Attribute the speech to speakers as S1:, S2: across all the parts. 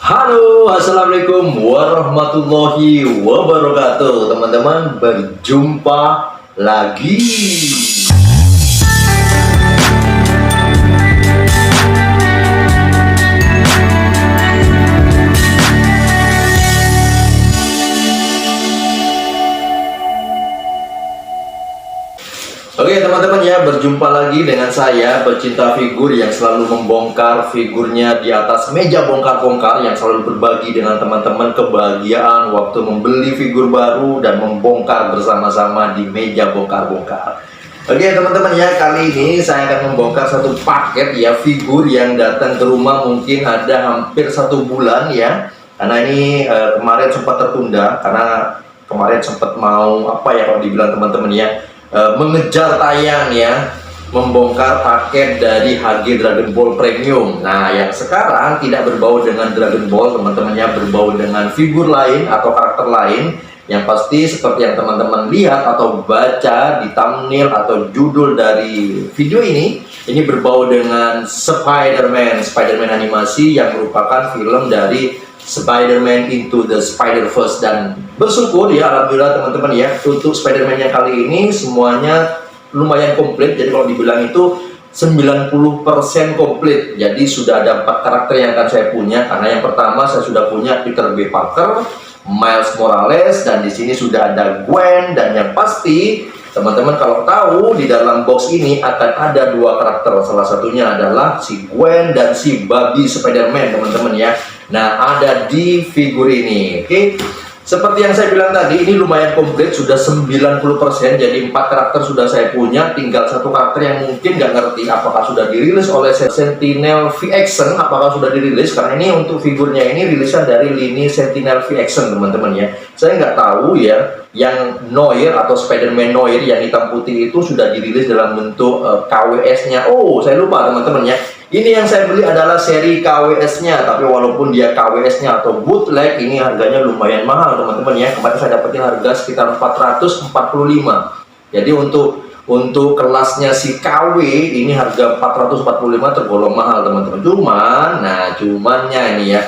S1: Halo, assalamualaikum warahmatullahi wabarakatuh. Teman-teman, berjumpa lagi. Oke teman-teman ya, berjumpa lagi dengan saya pecinta figur yang selalu membongkar figurnya di atas meja bongkar-bongkar, yang selalu berbagi dengan teman-teman kebahagiaan waktu membeli figur baru dan membongkar bersama-sama di meja bongkar-bongkar. Oke teman-teman ya, kali ini saya akan membongkar satu paket ya figur yang datang ke rumah mungkin ada hampir 1 bulan ya. Karena ini kemarin sempat tertunda karena kemarin sempat mau apa ya kalau dibilang teman-teman ya, mengejar tayang ya, membongkar paket dari HG Dragon Ball Premium. Nah yang sekarang tidak berbau dengan Dragon Ball teman-temannya, berbau dengan figur lain atau karakter lain. Yang pasti seperti yang teman-teman lihat atau baca di thumbnail atau judul dari video ini berbau dengan Spider-Man animasi yang merupakan film dari Spider-Man Into the Spider-Verse. Dan bersyukur ya, alhamdulillah teman-teman ya, untuk Spider-Man yang kali ini semuanya lumayan komplit. Jadi kalau dibilang itu 90% komplit. Jadi sudah ada 4 karakter yang akan saya punya. Karena yang pertama saya sudah punya Peter B. Parker, Miles Morales, dan di sini sudah ada Gwen. Dan yang pasti teman-teman kalau tahu di dalam box ini akan ada 2 karakter. Salah satunya adalah si Gwen dan si Babi Spider-Man teman-teman ya. Nah ada di figur ini. Oke, seperti yang saya bilang tadi, ini lumayan komplit, sudah 90%. Jadi 4 karakter sudah saya punya, tinggal 1 karakter yang mungkin nggak ngerti apakah sudah dirilis oleh Sentinel V-Action, apakah sudah dirilis, karena ini untuk figurnya ini rilisan dari lini Sentinel V-Action teman-teman ya. Saya nggak tahu ya, yang Noir atau Spider-Man Noir yang hitam putih itu sudah dirilis dalam bentuk KWS-nya. Oh saya lupa teman-teman ya, ini yang saya beli adalah seri KWS-nya, tapi walaupun dia KWS-nya atau bootleg, ini harganya lumayan mahal teman-teman ya. Kemarin saya dapetin harga sekitar 445. Jadi untuk kelasnya si KW ini harga 445 tergolong mahal teman-teman. Cumannya ini ya,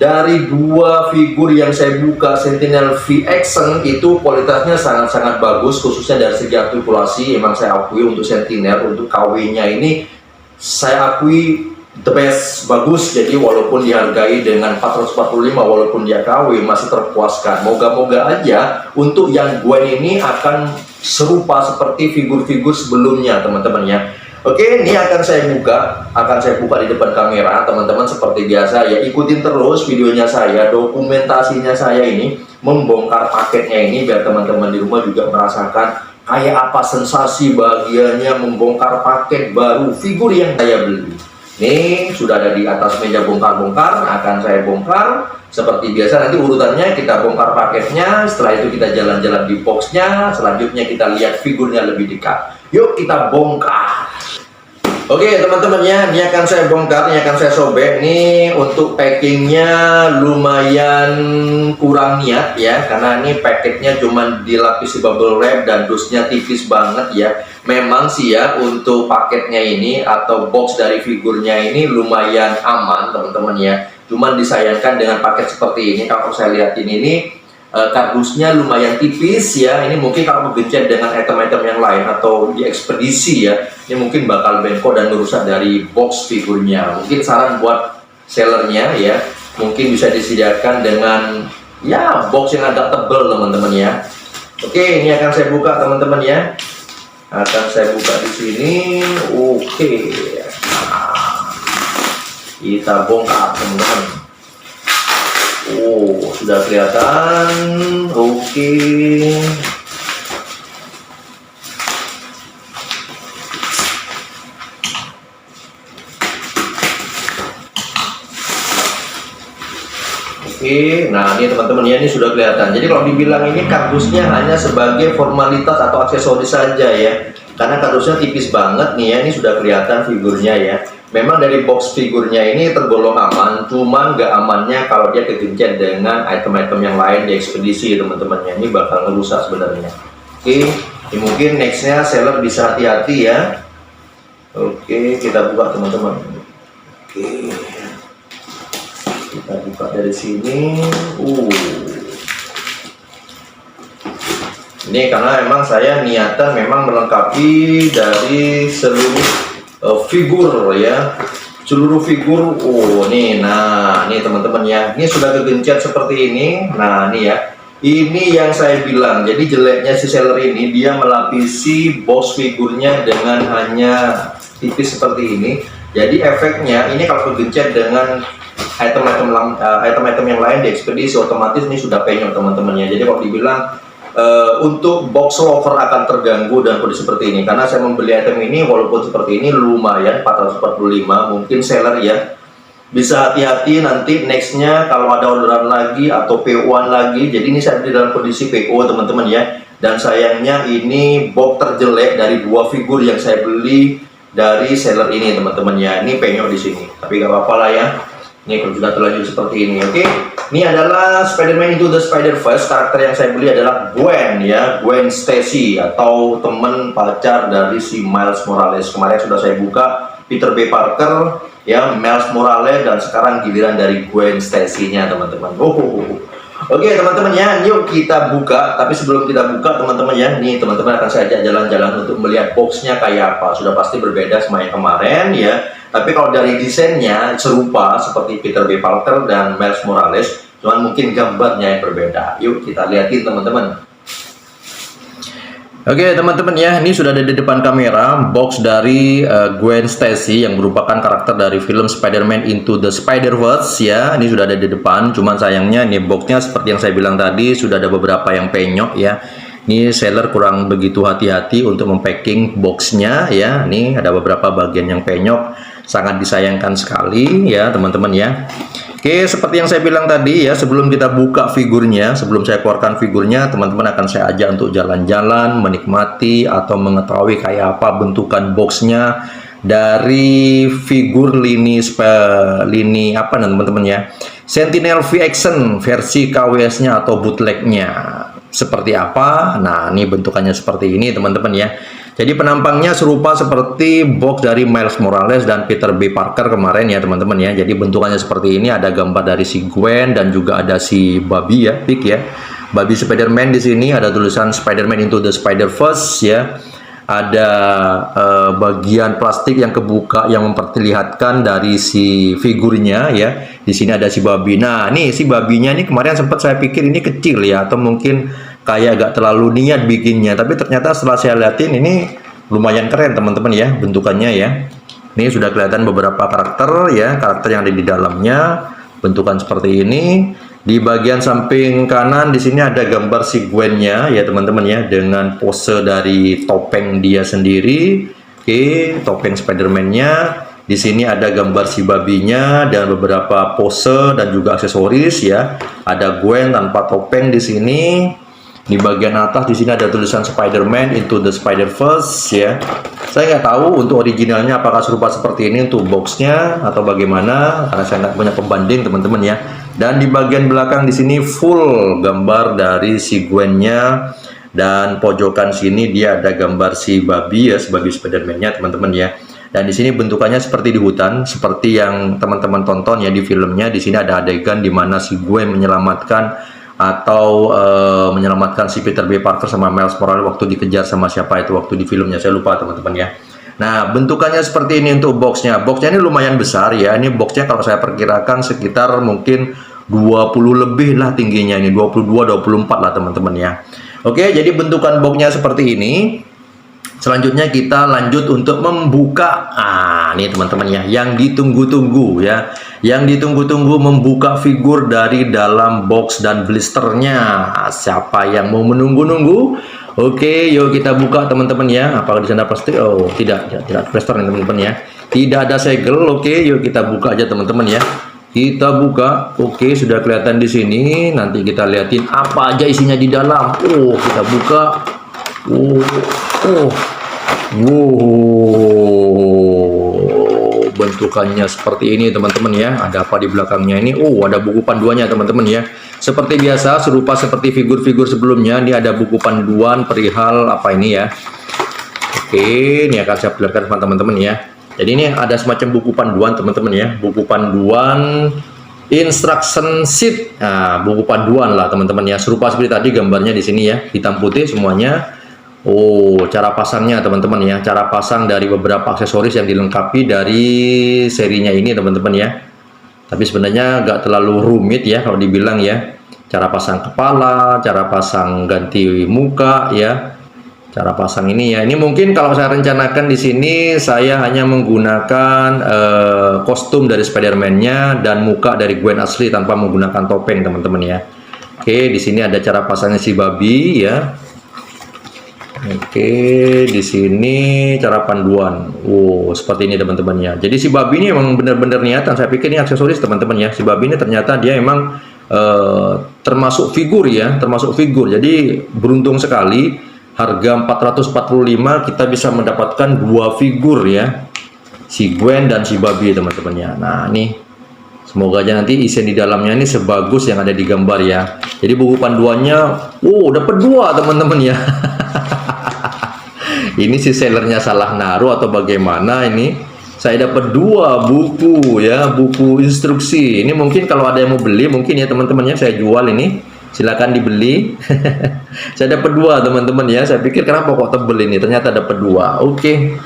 S1: dari 2 figur yang saya buka Sentinel V-Action itu kualitasnya sangat-sangat bagus, khususnya dari segi artikulasi. Emang saya akui untuk Sentinel, untuk KW-nya ini saya akui the best, bagus. Jadi walaupun dihargai dengan 445, walaupun dia KW masih terpuaskan. Moga-moga aja untuk yang Gwen ini akan serupa seperti figur-figur sebelumnya teman-teman ya. Oke, ini akan saya buka di depan kamera teman-teman seperti biasa ya. Ikutin terus videonya saya, dokumentasinya saya ini membongkar paketnya ini, biar teman-teman di rumah juga merasakan kayak apa sensasi bahagianya membongkar paket baru figur yang saya beli. Ini sudah ada di atas meja bongkar-bongkar, akan saya bongkar seperti biasa. Nanti urutannya kita bongkar paketnya, setelah itu kita jalan-jalan di boxnya, selanjutnya kita lihat figurnya lebih dekat. Yuk kita bongkar. Oke teman-teman ya, ini akan saya bongkar, ini akan saya sobek. Ini untuk packingnya lumayan kurang niat ya, karena ini paketnya cuma dilapisi bubble wrap dan dusnya tipis banget ya. Memang sih ya, untuk paketnya ini atau box dari figurnya ini lumayan aman teman-teman ya. Cuman disayangkan dengan paket seperti ini, kalau saya lihatin ini kardusnya lumayan tipis ya. Ini mungkin kalau bergencet dengan item-item yang lain atau di ekspedisi ya, ini mungkin bakal bengkok dan merusak dari box figurnya. Mungkin saran buat sellernya ya, mungkin bisa disediakan dengan ya box yang agak tebal teman-teman ya. Oke, ini akan saya buka teman-teman ya, akan saya buka di sini. Oke, nah, kita bongkar teman-teman. Oh, sudah kelihatan. Oke. Oke, nah ini teman-teman ya, ini sudah kelihatan. Jadi kalau dibilang ini kardusnya hanya sebagai formalitas atau aksesoris saja ya, karena kardusnya tipis banget nih ya. Ini sudah kelihatan figurnya ya. Memang dari box figurnya ini tergolong aman, cuman nggak amannya kalau dia kegencet dengan item-item yang lain di ekspedisi teman-temannya. Ini bakal ngerusak sebenarnya. Oke, ini mungkin nextnya seller bisa hati-hati ya. Oke, kita buka teman-teman. Oke. Kita buka dari sini. Ini karena memang saya niatan memang melengkapi dari seluruh figur ya, seluruh figur. Nih, nah, nih teman-teman ya, ini sudah kegencet seperti ini. Nah, nih ya, ini yang saya bilang. Jadi jeleknya si seller ini, dia melapisi box figurnya dengan hanya tipis seperti ini. Jadi efeknya ini kalau kegencet dengan item-item yang lain di ekspedisi, otomatis ini sudah penyok teman-temannya. Jadi kalau dibilang untuk box lover akan terganggu dan kondisi seperti ini, karena saya membeli item ini walaupun seperti ini lumayan 445, mungkin seller ya bisa hati-hati nanti nextnya kalau ada orderan lagi atau PO-an lagi. Jadi ini saya beli dalam kondisi PO teman-teman ya, dan sayangnya ini box terjelek dari dua figur yang saya beli dari seller ini teman-teman ya. Ini penyok di sini, tapi gak apa-apa lah ya. Ini kalau sudah terlanjur seperti ini, oke. Ini adalah Spider-Man Into the Spider-Verse. Karakter yang saya beli adalah Gwen ya, Gwen Stacy atau teman pacar dari si Miles Morales. Kemarin sudah saya buka Peter B. Parker ya, Miles Morales, dan sekarang giliran dari Gwen Stacy-nya teman-teman. Oke teman-teman ya, yuk kita buka. Tapi sebelum kita buka teman-teman ya, nih teman-teman akan saya ajak jalan-jalan untuk melihat boxnya kayak apa. Sudah pasti berbeda sama yang kemarin ya. Tapi kalau dari desainnya serupa seperti Peter B. Parker dan Miles Morales, cuman mungkin gambarnya yang berbeda. Yuk kita lihatin teman-teman. Oke teman-teman ya, ini sudah ada di depan kamera box dari Gwen Stacy yang merupakan karakter dari film Spider-Man Into the Spider-Verse ya. Ini sudah ada di depan, cuman sayangnya ini boxnya seperti yang saya bilang tadi sudah ada beberapa yang penyok ya. Ini seller kurang begitu hati-hati untuk mempacking boxnya ya. Ini ada beberapa bagian yang penyok, sangat disayangkan sekali ya teman-teman ya. Oke, seperti yang saya bilang tadi ya, sebelum kita buka figurnya, sebelum saya keluarkan figurnya, teman-teman akan saya ajak untuk jalan-jalan, menikmati atau mengetahui kayak apa bentukan boxnya dari figur lini apa teman-teman ya, Sentinel V Action versi KWS-nya atau bootlegnya seperti apa. Nah, ini bentukannya seperti ini teman-teman ya. Jadi penampangnya serupa seperti box dari Miles Morales dan Peter B. Parker kemarin ya teman-teman ya. Jadi bentukannya seperti ini, ada gambar dari si Gwen dan juga ada si Babi ya, Pig ya. Babi Spider-Man di sini, ada tulisan Spider-Man Into the Spider-Verse ya. Ada bagian plastik yang kebuka yang memperlihatkan dari si figurnya ya. Di sini ada si Babi. Nah, nih si Babinya ini kemarin sempat saya pikir ini kecil ya, atau mungkin kayak agak terlalu niat bikinnya, tapi ternyata setelah saya liatin ini lumayan keren teman-teman ya bentukannya ya. Ini sudah kelihatan beberapa karakter ya, karakter yang ada di dalamnya, bentukan seperti ini. Di bagian samping kanan di sini ada gambar si Gwen-nya ya teman-teman ya, dengan pose dari topeng dia sendiri. Oke, topeng Spider-Man-nya. Di sini ada gambar si Babinya dan beberapa pose dan juga aksesoris ya. Ada Gwen tanpa topeng di sini. Di bagian atas di sini ada tulisan Spider-Man Into the Spider-Verse ya. Saya nggak tahu untuk originalnya apakah serupa seperti ini untuk boxnya atau bagaimana, karena saya nggak punya pembanding teman-teman ya. Dan di bagian belakang di sini full gambar dari si Gwen-nya, dan pojokan sini dia ada gambar si Babi ya sebagai Spider-Man-nya teman-teman ya. Dan di sini bentukannya seperti di hutan, seperti yang teman-teman tonton ya di filmnya. Di sini ada adegan di mana si Gwen menyelamatkan menyelamatkan si Peter B. Parker sama Miles Morales waktu dikejar sama siapa itu waktu di filmnya, saya lupa teman-teman ya. Nah, bentukannya seperti ini untuk boxnya. Boxnya ini lumayan besar ya. Ini boxnya kalau saya perkirakan sekitar mungkin 20 lebih lah tingginya, ini 22-24 lah teman-teman ya. Oke, jadi bentukan boxnya seperti ini. Selanjutnya kita lanjut untuk membuka. Nih teman-teman ya, yang ditunggu-tunggu ya. Yang ditunggu-tunggu membuka figur dari dalam box dan blisternya. Siapa yang mau menunggu-nunggu? Oke, yuk kita buka teman-teman ya. Apakah di sana plastik? Oh, tidak blister nih teman-teman ya. Tidak ada segel. Oke, yuk kita buka aja teman-teman ya. Kita buka. Oke, sudah kelihatan di sini. Nanti kita liatin apa aja isinya di dalam. Oh, kita buka. Bentukannya seperti ini teman-teman ya. Ada apa di belakangnya ini? Ada buku panduannya teman-teman ya. Seperti biasa, serupa seperti figur-figur sebelumnya. Ini ada buku panduan perihal apa ini ya. Oke, ini akan saya perlihatkan sama teman-teman ya. Jadi ini ada semacam buku panduan teman-teman ya. Buku panduan instruction sheet, nah, buku panduan lah teman-teman ya, serupa seperti tadi gambarnya di sini ya, hitam putih semuanya. Oh, cara pasangnya teman-teman ya, cara pasang dari beberapa aksesoris yang dilengkapi dari serinya ini teman-teman ya. Tapi sebenarnya nggak terlalu rumit ya kalau dibilang ya. Cara pasang kepala, cara pasang ganti muka ya, cara pasang ini ya. Ini mungkin kalau saya rencanakan di sini saya hanya menggunakan kostum dari Spider-Man-nya dan muka dari Gwen asli tanpa menggunakan topeng teman-teman ya. Oke, di sini ada cara pasangnya si babi ya. Oke, di sini cara panduan. Wow, seperti ini teman-teman ya. Jadi si babi ini emang benar-benar niatan. Saya pikir ini aksesoris teman-teman ya. Si babi ini ternyata dia emang termasuk figur ya, termasuk figur. Jadi beruntung sekali, harga 445 kita bisa mendapatkan dua figur ya, si Gwen dan si babi teman-teman ya. Nah nih, semoga aja nanti isian di dalamnya ini sebagus yang ada di gambar ya. Jadi buku panduannya, dapat dua teman-teman ya. Ini si sellernya salah naruh atau bagaimana ini? Saya dapat dua buku ya, buku instruksi. Ini mungkin kalau ada yang mau beli, mungkin ya teman-teman ya, saya jual ini. Silakan dibeli. Saya dapat dua teman-teman ya. Saya pikir kenapa kok tebel ini? Ternyata dapat dua. Oke.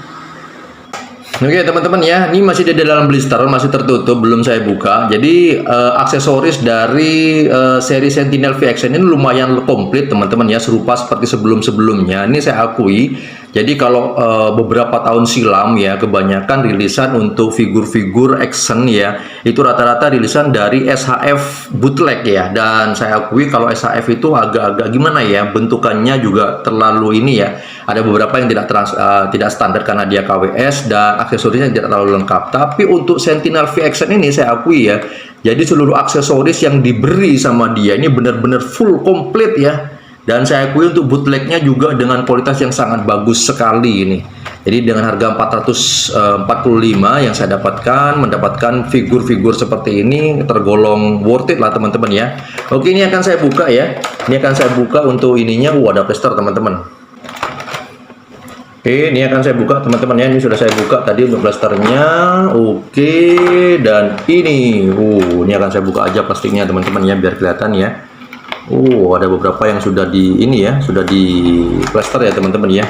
S1: Oke teman-teman ya, ini masih di dalam blister, masih tertutup, belum saya buka. Jadi aksesoris dari seri Sentinel V-Action ini lumayan komplit teman-teman ya, serupa seperti sebelum-sebelumnya. Ini saya akui. Jadi kalau beberapa tahun silam ya, kebanyakan rilisan untuk figur-figur action ya, itu rata-rata rilisan dari SHF bootleg ya. Dan saya akui kalau SHF itu agak-agak gimana ya, bentukannya juga terlalu ini ya. Ada beberapa yang tidak standar karena dia KWS dan aksesorisnya tidak terlalu lengkap. Tapi untuk Sentinel V-Action ini saya akui ya, jadi seluruh aksesoris yang diberi sama dia ini benar-benar full komplit ya. Dan saya akui untuk bootlegnya juga dengan kualitas yang sangat bagus sekali ini. Jadi dengan harga 445 yang saya mendapatkan figur-figur seperti ini tergolong worth it lah teman-teman ya. Oke, ini akan saya buka ya. Ini akan saya buka untuk ininya. Ada plaster teman-teman. Oke, ini akan saya buka teman-teman ya. Ini sudah saya buka tadi untuk plasternya. Oke, dan ini, ini akan saya buka aja plastiknya teman-teman ya, biar kelihatan ya. Ada beberapa yang sudah di ini ya, sudah di plaster ya teman-teman ya.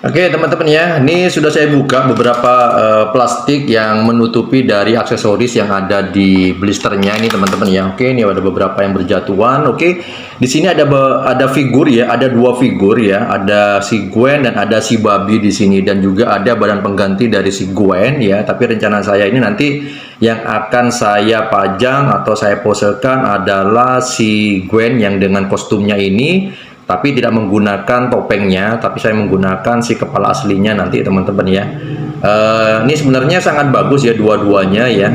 S1: Oke teman-teman ya, ini sudah saya buka beberapa plastik yang menutupi dari aksesoris yang ada di blisternya ini teman-teman ya. Oke, ini ada beberapa yang berjatuhan. Oke, di sini ada figur ya, ada dua figur ya, ada si Gwen dan ada si babi di sini, dan juga ada badan pengganti dari si Gwen ya. Tapi rencana saya ini nanti yang akan saya pajang atau saya posekan adalah si Gwen yang dengan kostumnya ini, tapi tidak menggunakan topengnya, tapi saya menggunakan si kepala aslinya nanti teman-teman ya. Ini sebenarnya sangat bagus ya dua-duanya ya.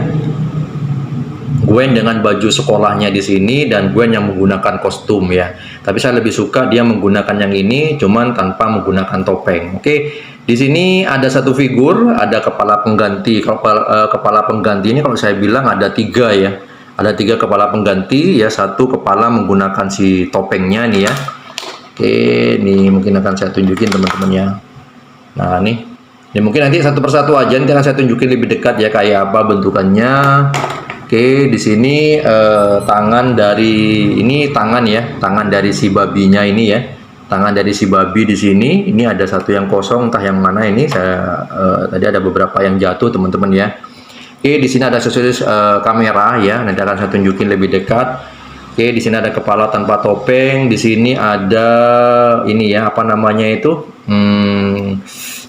S1: Gwen dengan baju sekolahnya di sini dan Gwen yang menggunakan kostum ya. Tapi saya lebih suka dia menggunakan yang ini, cuman tanpa menggunakan topeng. Oke, di sini ada satu figur, ada kepala pengganti. Kepala pengganti ini kalau saya bilang ada tiga ya. Ada tiga kepala pengganti ya. Satu kepala menggunakan si topengnya nih ya. Oke, ini mungkin akan saya tunjukin teman-teman ya. Nah, nih. Ini mungkin nanti satu persatu aja, nanti akan saya tunjukin lebih dekat ya kayak apa bentukannya. Oke, di sini tangan dari ini tangan ya, tangan dari si babinya ini ya. Tangan dari si babi di sini. Ini ada satu yang kosong, entah yang mana ini. Saya tadi ada beberapa yang jatuh teman-teman ya. Oke, di sini ada aksesoris kamera ya. Nanti akan saya tunjukin lebih dekat. Oke, di sini ada kepala tanpa topeng. Di sini ada ini ya, apa namanya itu?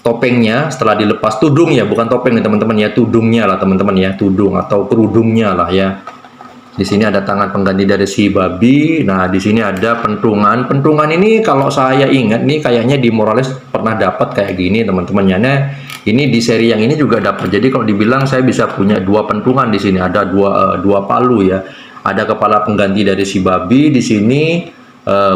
S1: Topengnya setelah dilepas, tudung ya, bukan topeng nih teman-teman ya, tudungnya lah teman-teman ya, tudung atau kerudungnya lah ya. Di sini ada tangan pengganti dari si babi. Nah, di sini ada pentungan. Pentungan ini kalau saya ingat nih kayaknya di Morales pernah dapat kayak gini teman-teman ya. Nah, ini di seri yang ini juga dapat. Jadi kalau dibilang saya bisa punya dua pentungan di sini, ada dua palu ya. Ada kepala pengganti dari si babi di sini,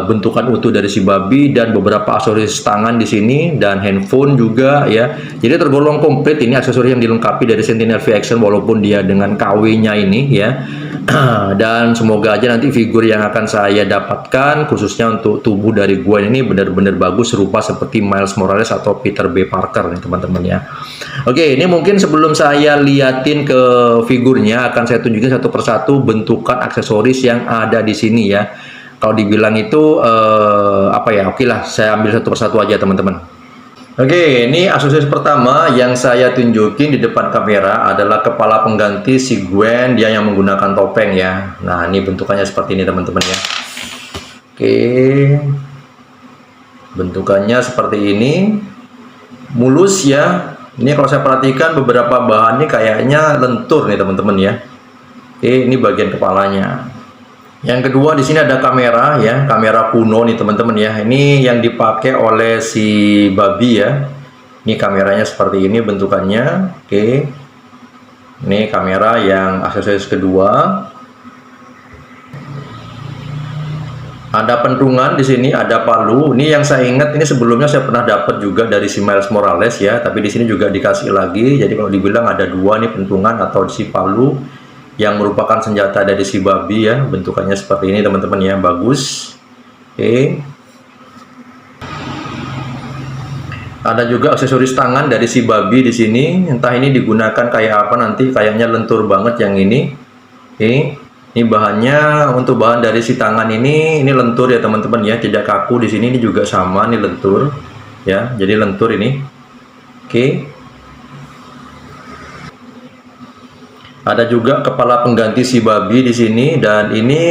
S1: bentukan utuh dari si babi, dan beberapa aksesoris tangan di sini, dan handphone juga ya. Jadi tergolong komplit ini aksesoris yang dilengkapi dari Sentinel V-Action walaupun dia dengan KW-nya ini ya. Dan semoga aja nanti figur yang akan saya dapatkan khususnya untuk tubuh dari Gwen ini benar-benar bagus serupa seperti Miles Morales atau Peter B. Parker nih teman-teman ya. Oke, ini mungkin sebelum saya liatin ke figurnya akan saya tunjukin satu persatu bentukan aksesoris yang ada di sini ya. Kalau dibilang itu apa ya? Oke lah, saya ambil satu persatu aja teman-teman. Oke, ini aksesoris pertama yang saya tunjukin di depan kamera adalah kepala pengganti si Gwen, dia yang menggunakan topeng ya. Nah, ini bentukannya seperti ini teman-teman ya. Oke, bentukannya seperti ini, mulus ya. Ini kalau saya perhatikan beberapa bahannya kayaknya lentur nih teman-teman ya. Oke, ini bagian kepalanya. Yang kedua di sini ada kamera ya, kamera kuno nih teman-teman ya. Ini yang dipakai oleh si babi ya. Ini kameranya seperti ini bentukannya. Oke. Ini kamera yang aksesoris kedua. Ada pentungan di sini, ada palu. Ini yang saya ingat ini sebelumnya saya pernah dapat juga dari si Miles Morales ya, tapi di sini juga dikasih lagi. Jadi kalau dibilang ada dua nih pentungan atau si palu yang merupakan senjata dari si babi ya, bentukannya seperti ini teman-teman ya, bagus. Oke. Ada juga aksesoris tangan dari si babi di sini, entah ini digunakan kayak apa nanti, kayaknya lentur banget yang ini. Oke. Ini bahannya untuk bahan dari si tangan ini lentur ya teman-teman ya, tidak kaku di sini, ini juga sama nih lentur ya, jadi lentur ini. Oke. Ada juga kepala pengganti si babi di sini, dan ini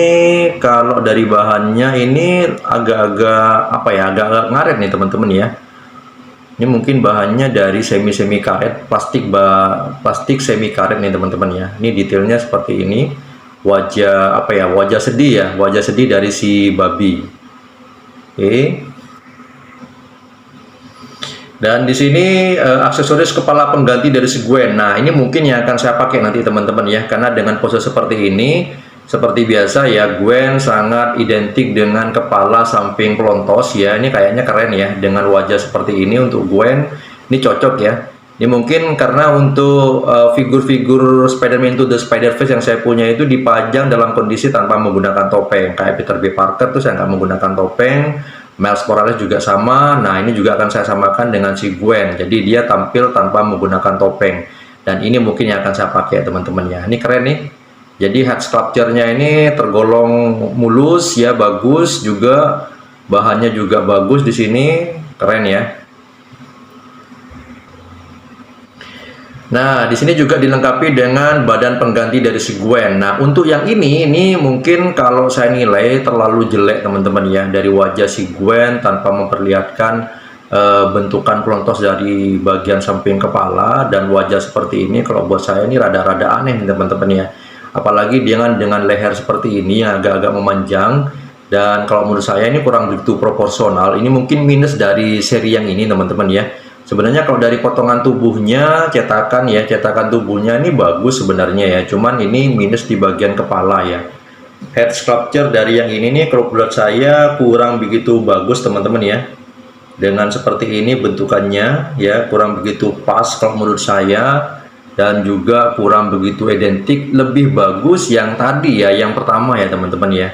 S1: kalau dari bahannya ini agak-agak apa ya, agak-agak ngaret nih teman-teman ya. Ini mungkin bahannya dari semi karet, plastik semi karet nih teman-teman ya. Ini detailnya seperti ini, wajah apa ya, wajah sedih ya, wajah sedih dari si babi. Oke. Dan di sini aksesoris kepala pengganti dari si Gwen. Nah, ini mungkin yang akan saya pakai nanti teman-teman ya, karena dengan pose seperti ini, seperti biasa ya, Gwen sangat identik dengan kepala samping pelontos ya. Ini kayaknya keren ya, dengan wajah seperti ini untuk Gwen. Ini cocok ya. Ini mungkin karena untuk figur-figur Spider-Man Into the Spider-Verse yang saya punya itu dipajang dalam kondisi tanpa menggunakan topeng. Kayak Peter B. Parker tuh saya nggak menggunakan topeng. Miles Morales juga sama. Nah, ini juga akan saya samakan dengan si Gwen. Jadi dia tampil tanpa menggunakan topeng. Dan ini mungkin yang akan saya pakai teman-teman ya. Ini keren nih. Jadi head sculpture-nya ini tergolong mulus ya, bagus juga. Bahannya juga bagus di sini. Keren ya. Nah, di sini juga dilengkapi dengan badan pengganti dari si Gwen. Nah, untuk yang ini mungkin kalau saya nilai terlalu jelek teman-teman ya, dari wajah si Gwen tanpa memperlihatkan bentukan pelontos dari bagian samping kepala dan wajah seperti ini. Kalau buat saya ini rada-rada aneh teman-teman ya. Apalagi dengan leher seperti ini yang agak-agak memanjang, dan kalau menurut saya ini kurang begitu proporsional. Ini mungkin minus dari seri yang ini teman-teman ya. Sebenarnya kalau dari potongan tubuhnya, cetakan tubuhnya ini bagus sebenarnya ya, cuman ini minus di bagian kepala ya. Head sculpture dari yang ini nih kalau menurut saya kurang begitu bagus teman-teman ya. Dengan seperti ini bentukannya ya, kurang begitu pas kalau menurut saya, dan juga kurang begitu identik. Lebih bagus yang tadi ya, yang pertama ya teman-teman ya.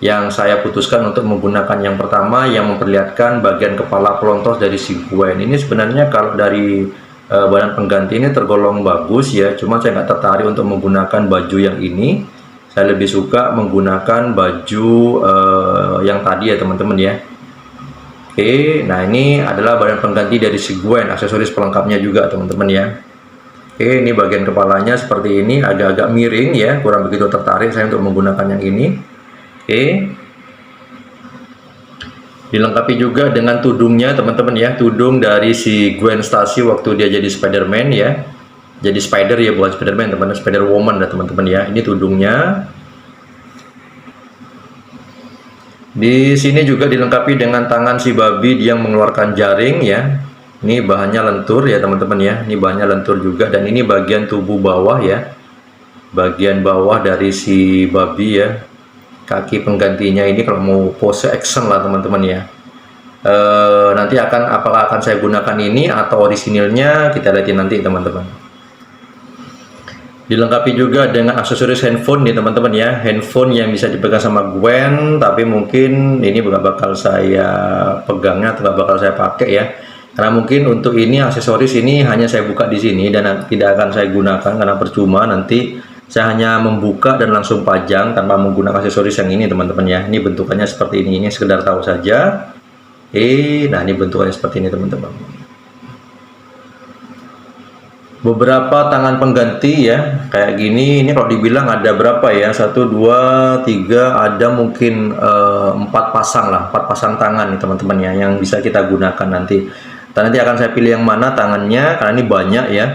S1: Yang saya putuskan untuk menggunakan yang pertama, yang memperlihatkan bagian kepala pelontos dari si Gwen. Ini sebenarnya kalau dari badan pengganti ini tergolong bagus ya, cuma saya nggak tertarik untuk menggunakan baju yang ini. Saya lebih suka menggunakan baju yang tadi ya teman-teman ya. Oke, nah ini adalah badan pengganti dari si Gwen, aksesoris pelengkapnya juga teman-teman ya. Oke, ini bagian kepalanya seperti ini, agak-agak miring ya, kurang begitu tertarik saya untuk menggunakan yang ini. Oke, dilengkapi juga dengan tudungnya teman-teman ya, tudung dari si Gwen Stacy waktu dia jadi Spider-Man ya, jadi Spider ya, bukan Spider-Man teman-teman, Spider-Woman ya teman-teman ya. Ini tudungnya. Di sini juga dilengkapi dengan tangan si babi yang mengeluarkan jaring ya. Ini bahannya lentur ya teman-teman ya, ini bahannya lentur juga, dan ini bagian tubuh bawah ya, bagian bawah dari si babi ya. Kaki penggantinya ini kalau mau pose action lah teman-teman ya. Nanti apakah akan saya gunakan ini atau orisinilnya kita lihatin nanti teman-teman. Dilengkapi juga dengan aksesoris handphone nih teman-teman ya, handphone yang bisa dipegang sama Gwen, tapi mungkin ini nggak bakal saya pegangnya atau nggak bakal saya pakai ya, karena mungkin untuk ini aksesoris ini hanya saya buka di sini dan tidak akan saya gunakan karena percuma, nanti saya hanya membuka dan langsung pajang tanpa menggunakan aksesoris yang ini teman-teman ya. Ini bentukannya seperti ini sekedar tahu saja. Nah ini bentukannya seperti ini teman-teman. Beberapa tangan pengganti ya kayak gini. Ini kalau dibilang ada berapa ya, 1 2 3, ada mungkin 4 pasang lah, 4 pasang tangan nih teman-teman ya, yang bisa kita gunakan nanti. Dan nanti akan saya pilih yang mana tangannya karena ini banyak ya.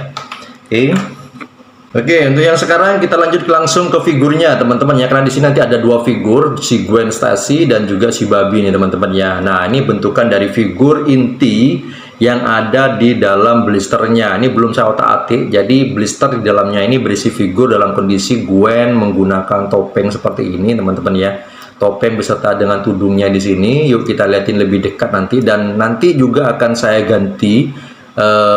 S1: Oke, untuk yang sekarang kita lanjut langsung ke figurnya teman-teman ya, karena di sini nanti ada 2 figur, si Gwen Stacy dan juga si Barbie nih teman-teman ya. Nah ini bentukan dari figur inti yang ada di dalam blisternya. Ini belum saya otak-atik, jadi blister di dalamnya ini berisi figur dalam kondisi Gwen menggunakan topeng seperti ini teman-teman ya, topeng beserta dengan tudungnya di sini. Yuk kita lihatin lebih dekat nanti, dan nanti juga akan saya ganti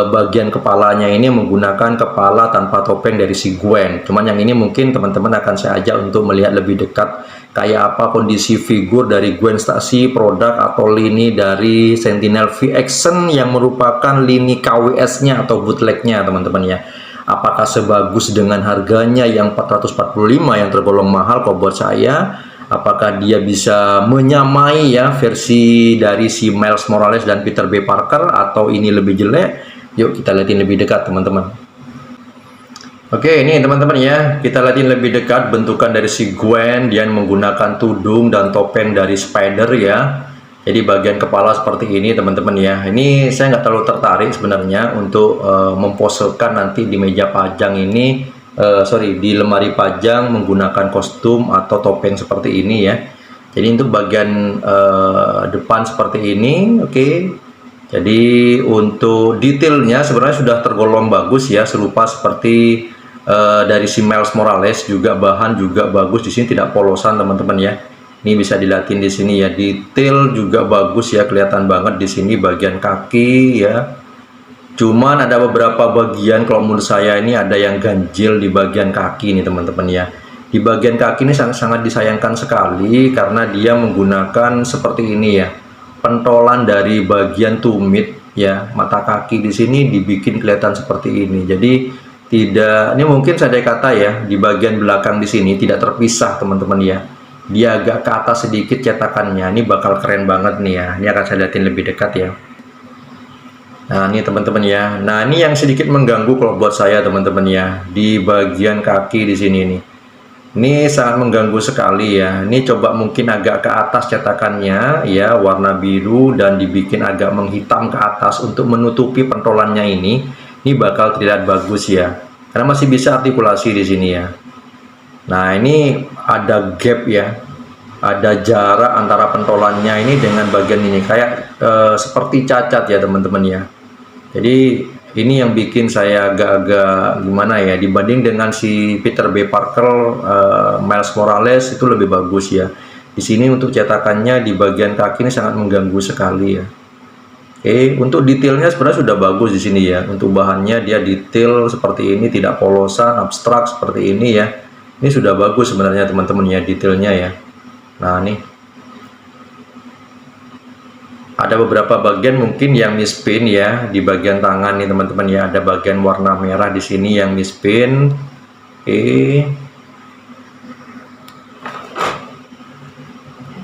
S1: bagian kepalanya ini menggunakan kepala tanpa topeng dari si Gwen. Cuman yang ini mungkin teman-teman akan saya ajak untuk melihat lebih dekat kayak apa kondisi figur dari Gwen Stacy, produk atau lini dari Sentinel V Action yang merupakan lini KWS-nya atau bootleg-nya teman-teman ya. Apakah sebagus dengan harganya yang 445 yang tergolong mahal kalau buat saya? Apakah dia bisa menyamai ya versi dari si Miles Morales dan Peter B. Parker, atau ini lebih jelek? Yuk kita lihatin lebih dekat teman-teman. Oke, ini teman-teman ya, kita lihatin lebih dekat bentukan dari si Gwen. Dia menggunakan tudung dan topeng dari Spider ya. Jadi bagian kepala seperti ini teman-teman ya. Ini saya nggak terlalu tertarik sebenarnya untuk memposekan nanti di meja pajang ini, di lemari pajang menggunakan kostum atau topeng seperti ini ya. Jadi untuk bagian depan seperti ini, oke. Jadi untuk detailnya sebenarnya sudah tergolong bagus ya, serupa seperti dari si Miles Morales, juga bahan juga bagus di sini, tidak polosan teman-teman ya. Ini bisa dilihatin di sini ya, detail juga bagus ya, kelihatan banget di sini bagian kaki ya. Cuman ada beberapa bagian kalau menurut saya ini ada yang ganjil di bagian kaki nih teman-teman ya. Di bagian kaki ini sangat-sangat disayangkan sekali karena dia menggunakan seperti ini ya, pentolan dari bagian tumit ya, mata kaki di sini dibikin kelihatan seperti ini. Jadi tidak, ini mungkin saya kata ya, di bagian belakang di sini tidak terpisah teman-teman ya. Dia agak ke atas sedikit cetakannya. Ini bakal keren banget nih ya. Ini akan saya lihatin lebih dekat ya. Nah ini teman-teman ya, nah ini yang sedikit mengganggu kalau buat saya teman-teman ya, di bagian kaki di sini nih. Ini sangat mengganggu sekali ya. Ini coba mungkin agak ke atas cetakannya ya, warna biru, dan dibikin agak menghitam ke atas untuk menutupi pentolannya ini. Ini bakal terlihat bagus ya, karena masih bisa artikulasi di sini ya. Nah ini ada gap ya, ada jarak antara pentolannya ini dengan bagian ini, kayak seperti cacat ya teman-teman ya. Jadi ini yang bikin saya agak-agak gimana ya, dibanding dengan si Peter B. Parker, Miles Morales itu lebih bagus ya. Di sini untuk cetakannya di bagian kaki ini sangat mengganggu sekali ya. Oke, untuk detailnya sebenarnya sudah bagus di sini ya. Untuk bahannya dia detail seperti ini, tidak polosan, abstrak seperti ini ya. Ini sudah bagus sebenarnya teman-teman ya, detailnya ya. Nah nih, ada beberapa bagian mungkin yang mispin ya di bagian tangan nih teman-teman ya. Ada bagian warna merah di sini yang mispin.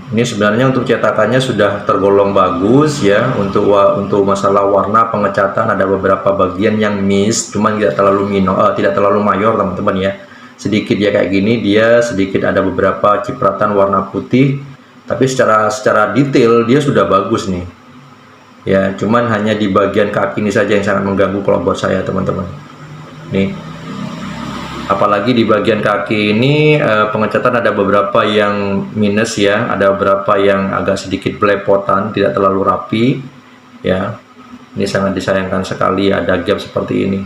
S1: Ini sebenarnya untuk cetakannya sudah tergolong bagus ya. Untuk masalah warna pengecatan ada beberapa bagian yang miss, cuman tidak terlalu mayor teman-teman ya. Sedikit ya kayak gini, dia sedikit ada beberapa cipratan warna putih. Tapi secara detail dia sudah bagus nih ya, cuman hanya di bagian kaki ini saja yang sangat mengganggu kalau buat saya teman-teman nih. Apalagi di bagian kaki ini pengecatan ada beberapa yang minus ya, ada beberapa yang agak sedikit belepotan, tidak terlalu rapi ya. Ini sangat disayangkan sekali, ada gap seperti ini.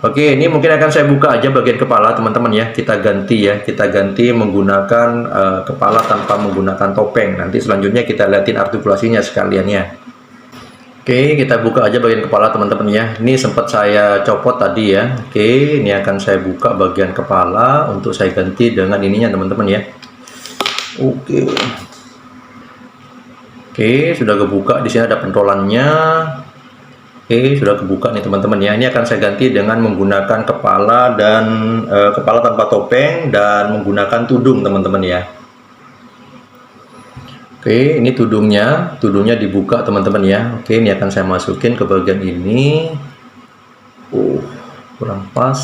S1: Oke, ini mungkin akan saya buka aja bagian kepala teman-teman ya. Kita ganti ya, kita ganti menggunakan kepala tanpa menggunakan topeng. Nanti selanjutnya kita lihatin artikulasinya sekalian ya. Oke, kita buka aja bagian kepala teman-teman ya. Ini sempat saya copot tadi ya. Oke, ini akan saya buka bagian kepala untuk saya ganti dengan ininya teman-teman ya. Oke. Oke, sudah kebuka. Di sini ada pentolannya. Oke, sudah kebuka nih teman-teman ya. Ini akan saya ganti dengan menggunakan kepala dan kepala tanpa topeng dan menggunakan tudung teman-teman ya. Oke, ini tudungnya dibuka teman-teman ya. Oke, ini akan saya masukin ke bagian ini. Kurang pas.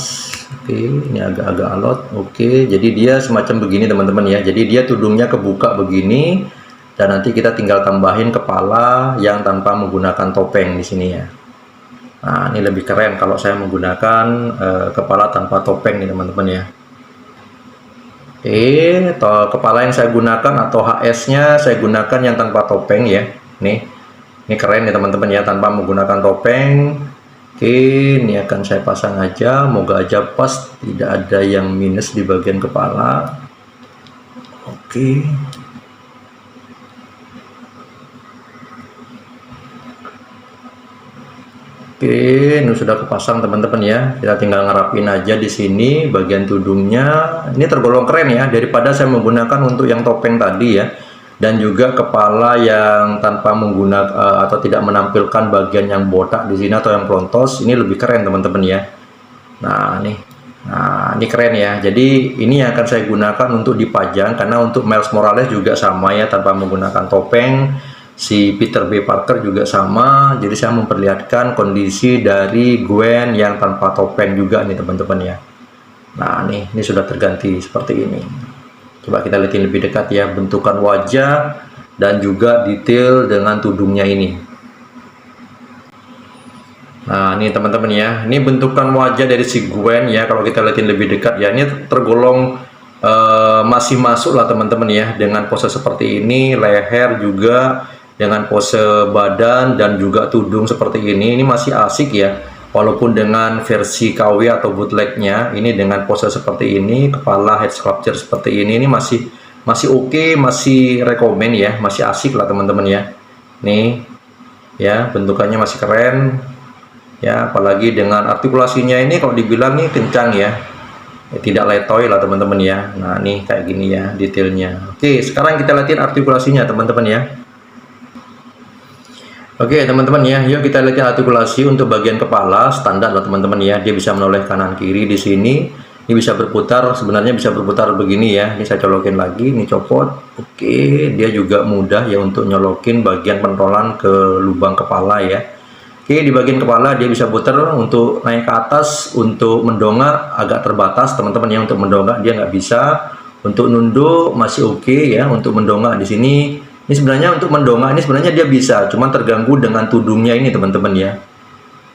S1: Oke, ini agak-agak alot. Oke, jadi dia semacam begini teman-teman ya. Jadi dia tudungnya kebuka begini, dan nanti kita tinggal tambahin kepala yang tanpa menggunakan topeng di sini ya. Nah, ini lebih keren kalau saya menggunakan kepala tanpa topeng nih teman-teman ya. Kepala yang saya gunakan atau HS-nya saya gunakan yang tanpa topeng ya. Ini keren ya teman-teman ya, tanpa menggunakan topeng. Oke, ini akan saya pasang aja, moga aja pas, tidak ada yang minus di bagian kepala. Oke. Oke, ini sudah kepasang teman-teman ya. Kita tinggal ngerapin aja di sini bagian tudungnya. Ini tergolong keren ya, daripada saya menggunakan untuk yang topeng tadi ya. Dan juga kepala yang tanpa menggunakan atau tidak menampilkan bagian yang botak di sini atau yang pelontos. Ini lebih keren teman-teman ya. Nah, ini keren ya. Jadi ini yang akan saya gunakan untuk dipajang, karena untuk Miles Morales juga sama ya, tanpa menggunakan topeng. Si Peter B. Parker juga sama. Jadi saya memperlihatkan kondisi dari Gwen yang tanpa topeng juga nih teman-teman ya. Nah, ini sudah terganti seperti ini. Coba kita lihat lebih dekat ya, bentukan wajah dan juga detail dengan tudungnya ini. Nah, ini teman-teman ya, ini bentukan wajah dari si Gwen ya. Kalau kita lihat lebih dekat ya, ini tergolong masih masuk lah teman-teman ya, dengan pose seperti ini, leher juga dengan pose badan dan juga tudung seperti ini masih asik ya. Walaupun dengan versi KW atau bootlegnya, ini dengan pose seperti ini, kepala head sculpture seperti ini masih oke, masih rekomen ya, masih asik lah teman-teman ya. Nih ya, bentukannya masih keren ya, apalagi dengan artikulasinya ini kalau dibilang nih kencang ya, tidak letoy lah teman-teman ya. Nah, nih kayak gini ya detailnya. Oke, sekarang kita lihatin artikulasinya teman-teman ya. Oke teman-teman ya, yuk kita lihat artikulasi untuk bagian kepala. Standar lah teman-teman ya, dia bisa menoleh kanan kiri di sini. Ini bisa berputar, sebenarnya bisa berputar begini ya. Ini saya colokin lagi, ini copot. Oke, dia juga mudah ya untuk nyolokin bagian pentolan ke lubang kepala ya. Oke, di bagian kepala dia bisa putar untuk naik ke atas, untuk mendongak agak terbatas teman-teman ya. Untuk mendongak dia nggak bisa, untuk nunduk masih oke ya. Untuk mendongak di sini, ini sebenarnya untuk mendongak ini sebenarnya dia bisa, cuman terganggu dengan tudungnya ini teman-teman ya.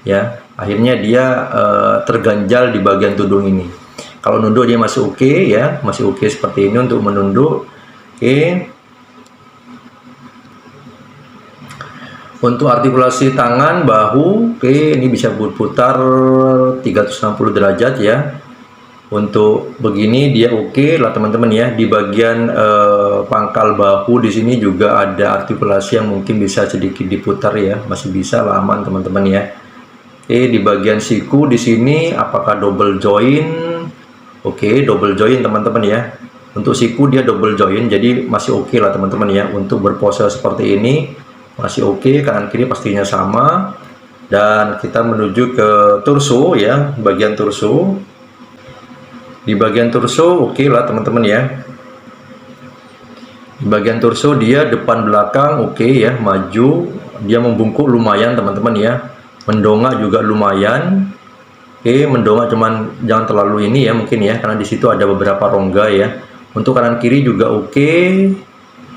S1: Ya, akhirnya dia terganjal di bagian tudung ini. Kalau nunduk dia masih oke ya, masih oke seperti ini untuk menunduk. Oke. Untuk artikulasi tangan, bahu, oke, ini bisa berputar 360 derajat ya. Untuk begini dia oke lah teman-teman ya. Di bagian pangkal bahu di sini juga ada artikulasi yang mungkin bisa sedikit diputar ya, masih bisa lah, aman teman-teman ya. Oke, di bagian siku di sini apakah double join? Oke, double join teman-teman ya. Untuk siku dia double join, jadi masih oke lah teman-teman ya. Untuk berpose seperti ini masih oke, kanan kiri pastinya sama. Dan kita menuju ke torso ya, bagian torso. Di bagian torso oke lah teman-teman ya. Di bagian torso dia depan belakang oke ya, maju, dia membungkuk lumayan teman-teman ya. Mendongak juga lumayan. Oke, mendongak cuman jangan terlalu ini ya mungkin ya, karena di situ ada beberapa rongga ya. Untuk kanan kiri juga oke.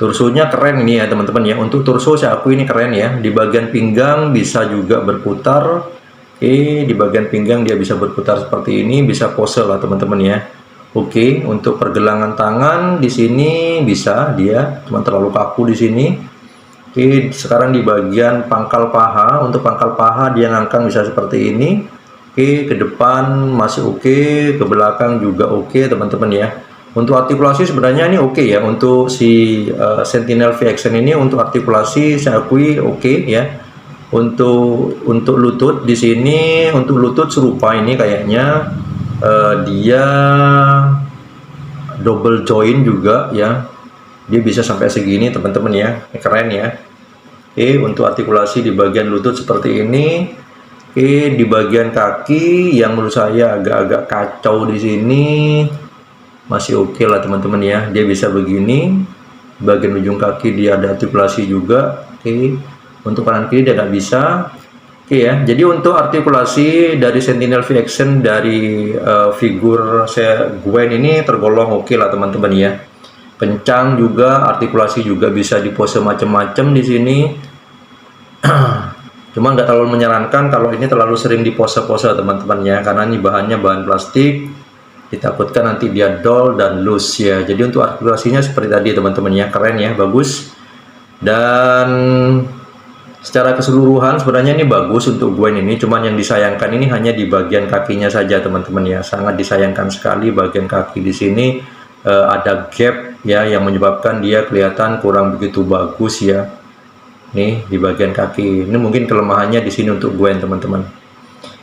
S1: Torsonya keren ini ya teman-teman ya. Untuk torso saya akui ini keren ya. Di bagian pinggang bisa juga berputar. Oke, di bagian pinggang dia bisa berputar seperti ini, bisa pose lah teman-teman ya. Oke, untuk pergelangan tangan di sini bisa dia, cuma terlalu kaku di sini. Oke, sekarang di bagian pangkal paha, untuk pangkal paha dia ngangkang bisa seperti ini. Oke, ke depan masih oke, ke belakang juga oke teman-teman ya. Untuk artikulasi sebenarnya ini oke ya. Untuk si Sentinel V-Action ini untuk artikulasi saya akui oke ya. Untuk lutut di sini, untuk lutut serupa ini kayaknya, dia double joint juga ya. Dia bisa sampai segini teman-teman ya, keren ya. Oke, untuk artikulasi di bagian lutut seperti ini. Oke, di bagian kaki yang menurut saya agak-agak kacau di sini, masih oke lah teman-teman ya. Dia bisa begini, bagian ujung kaki dia ada artikulasi juga. Oke, untuk kanan kiri dia tidak bisa. Oke ya, jadi untuk artikulasi dari Sentinel V Action dari figur Gwen ini tergolong oke lah teman-teman ya. Kencang juga, artikulasi juga bisa di pose macam-macam di sini. Cuma nggak terlalu menyarankan kalau ini terlalu sering di pose-pose teman-teman ya, karena ini bahannya bahan plastik, ditakutkan nanti dia dull dan loose ya. Jadi untuk artikulasinya seperti tadi teman-teman ya, keren ya, bagus. Dan secara keseluruhan sebenarnya ini bagus untuk Gwen ini, cuman yang disayangkan ini hanya di bagian kakinya saja teman-teman ya. Sangat disayangkan sekali bagian kaki di sini ada gap ya, yang menyebabkan dia kelihatan kurang begitu bagus ya. Nih di bagian kaki ini mungkin kelemahannya di sini untuk Gwen teman-teman.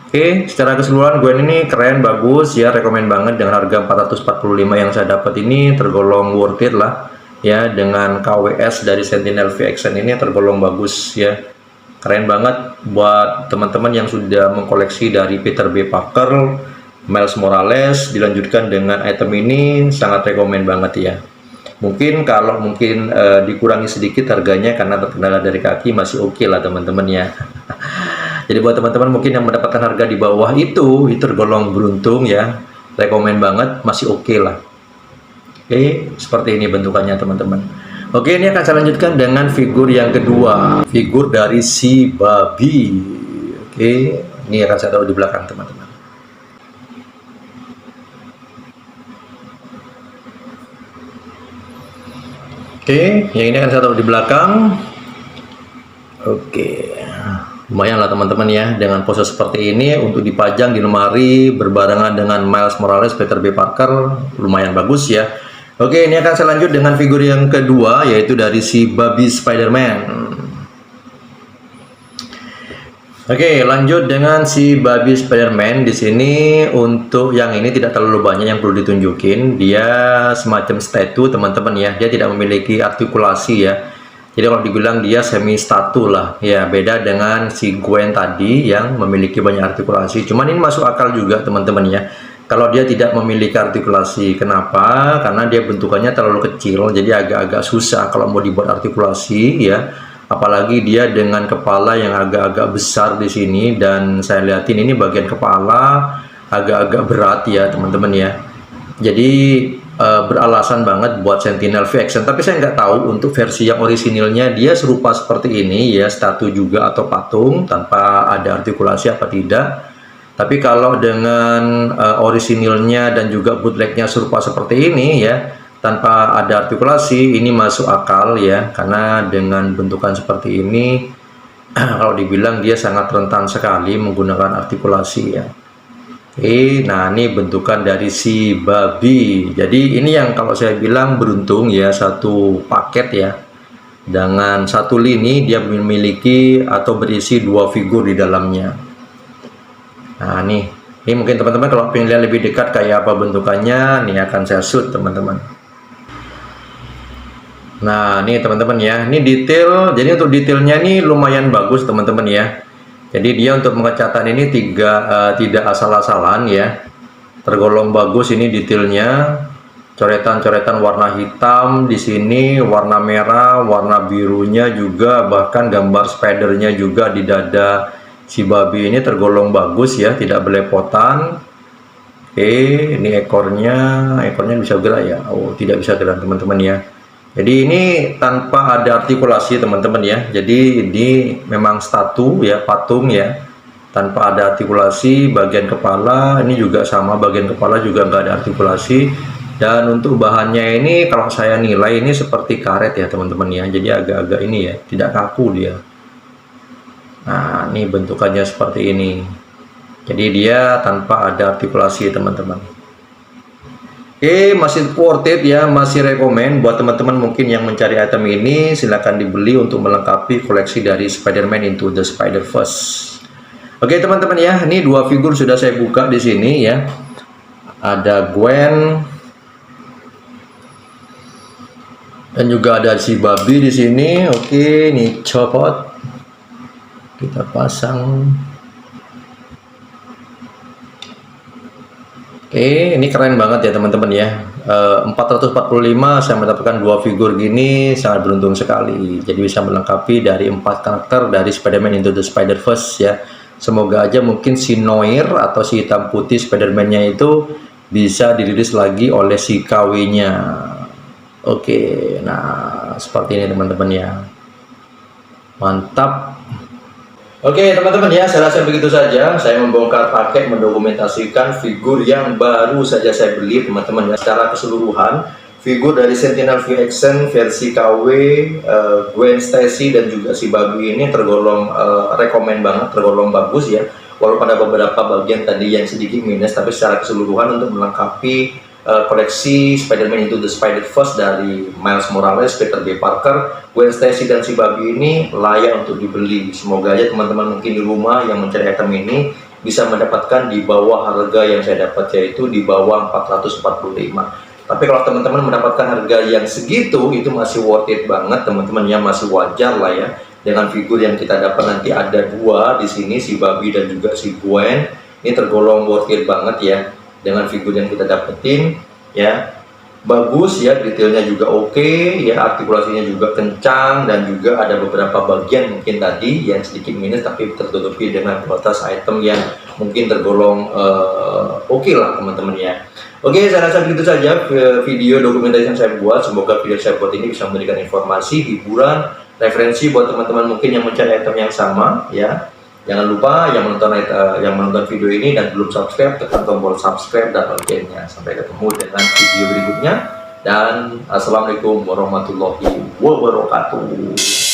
S1: Oke, secara keseluruhan Gwen ini keren, bagus ya, rekomen banget. Dengan harga 445 yang saya dapat ini tergolong worth it lah ya. Dengan KWS dari Sentinel V Action ini tergolong bagus ya, keren banget buat teman-teman yang sudah mengkoleksi dari Peter B. Parker, Miles Morales, dilanjutkan dengan item ini, sangat rekomen banget ya. Mungkin kalau dikurangi sedikit harganya karena terkendala dari kaki, masih oke lah teman-teman ya. Jadi buat teman-teman mungkin yang mendapatkan harga di bawah itu tergolong beruntung ya, rekomen banget, masih oke lah. Oke, seperti ini bentukannya teman-teman. Oke, ini akan saya lanjutkan dengan figur yang kedua, figur dari si babi. Oke, ini akan saya taruh di belakang teman-teman. Oke, yang ini akan saya taruh di belakang. Oke, lumayan lah teman-teman ya, dengan pose seperti ini untuk dipajang di lemari berbarengan dengan Miles Morales, Peter B. Parker, lumayan bagus ya. Oke, ini akan saya lanjut dengan figur yang kedua, yaitu dari si babi Spider-Man. Oke, lanjut dengan si babi Spider-Man. Di sini untuk yang ini tidak terlalu banyak yang perlu ditunjukin. Dia semacam statue teman-teman ya. Dia tidak memiliki artikulasi ya. Jadi kalau dibilang dia semi statue lah ya. Beda dengan si Gwen tadi yang memiliki banyak artikulasi. Cuman ini masuk akal juga teman-teman ya, kalau dia tidak memiliki artikulasi. Kenapa? Karena dia bentukannya terlalu kecil, jadi agak-agak susah kalau mau dibuat artikulasi ya. Apalagi dia dengan kepala yang agak-agak besar di sini, dan saya lihatin ini bagian kepala agak-agak berat ya teman-teman ya. Jadi beralasan banget buat Sentinel V Action. Tapi saya nggak tahu untuk versi yang orisinilnya dia serupa seperti ini ya, statue juga atau patung tanpa ada artikulasi apa tidak. Tapi kalau dengan orisinilnya dan juga bootlegnya serupa seperti ini ya, tanpa ada artikulasi, ini masuk akal ya, karena dengan bentukan seperti ini kalau dibilang dia sangat rentan sekali menggunakan artikulasi ya. Oke, nah ini bentukan dari si babi. Jadi ini yang kalau saya bilang beruntung ya, satu paket ya, dengan satu lini dia memiliki atau berisi dua figur di dalamnya. Nah ini mungkin teman-teman kalau pengen lihat lebih dekat kayak apa bentukannya, nih akan saya shoot teman-teman. Nah ini teman-teman ya, ini detail. Jadi untuk detailnya ini lumayan bagus teman-teman ya. Jadi dia untuk pengecatan ini tidak asal-asalan ya, tergolong bagus ini detailnya. Coretan-coretan warna hitam di sini, warna merah, warna birunya juga, bahkan gambar spidernya juga di dada si babi ini tergolong bagus ya, tidak belepotan. Oke, ini ekornya bisa gerak ya. Oh, tidak bisa gerak teman-teman ya. Jadi ini tanpa ada artikulasi teman-teman ya. Jadi ini memang statue ya, patung ya, tanpa ada artikulasi. Bagian kepala ini juga sama, bagian kepala juga nggak ada artikulasi. Dan untuk bahannya ini kalau saya nilai ini seperti karet ya teman-teman ya. Jadi agak-agak ini ya, tidak kaku dia. Nah ini bentukannya seperti ini. Jadi dia tanpa ada artikulasi teman-teman. Oke, masih worth it ya, masih rekomen buat teman-teman mungkin yang mencari item ini, silahkan dibeli untuk melengkapi koleksi dari Spider-Man Into the Spider-Verse. Oke teman-teman ya, ini dua figur sudah saya buka di sini ya. Ada Gwen dan juga ada si babi di sini. Oke, ini copot. Kita pasang. Oke, ini keren banget ya teman-teman ya. 445 saya mendapatkan dua figur gini, sangat beruntung sekali. Jadi bisa melengkapi dari 4 karakter dari Spider-Man Into the Spider-Verse ya. Semoga aja mungkin si Noir atau si hitam putih Spider-Man-nya itu bisa dirilis lagi oleh si KW-nya. Oke, nah seperti ini teman-teman ya. Mantap. Oke teman-teman ya, saya rasa begitu saja. Saya membongkar paket, mendokumentasikan figur yang baru saja saya beli teman-teman ya. Secara keseluruhan, figur dari Sentinel V Action versi KW, Gwen Stacy dan juga si babi ini tergolong rekomen banget, tergolong bagus ya. Walaupun ada beberapa bagian tadi yang sedikit minus, tapi secara keseluruhan untuk melengkapi koleksi Spider-Man Into the Spider-Verse dari Miles Morales, Peter B. Parker, Gwen Stacy dan si babi ini layak untuk dibeli. Semoga aja teman-teman mungkin di rumah yang mencari item ini bisa mendapatkan di bawah harga yang saya dapat, yaitu di bawah 445. Tapi kalau teman-teman mendapatkan harga yang segitu, itu masih worth it banget teman-teman ya, masih wajar lah ya. Dengan figur yang kita dapat nanti ada dua di sini, si babi dan juga si Gwen, ini tergolong worth it banget ya. Dengan figur yang kita dapetin ya, bagus ya, detailnya juga oke ya, artikulasinya juga kencang, dan juga ada beberapa bagian mungkin tadi yang sedikit minus tapi tertutupi dengan kualitas item yang mungkin tergolong oke lah teman-teman ya. Oke, saya rasa begitu saja video dokumentasi yang saya buat. Semoga video saya buat ini bisa memberikan informasi, hiburan, referensi buat teman-teman mungkin yang mencari item yang sama ya. Jangan lupa yang menonton video ini dan belum subscribe, tekan tombol subscribe dan loncengnya. Sampai ketemu dengan video berikutnya, dan assalamualaikum warahmatullahi wabarakatuh.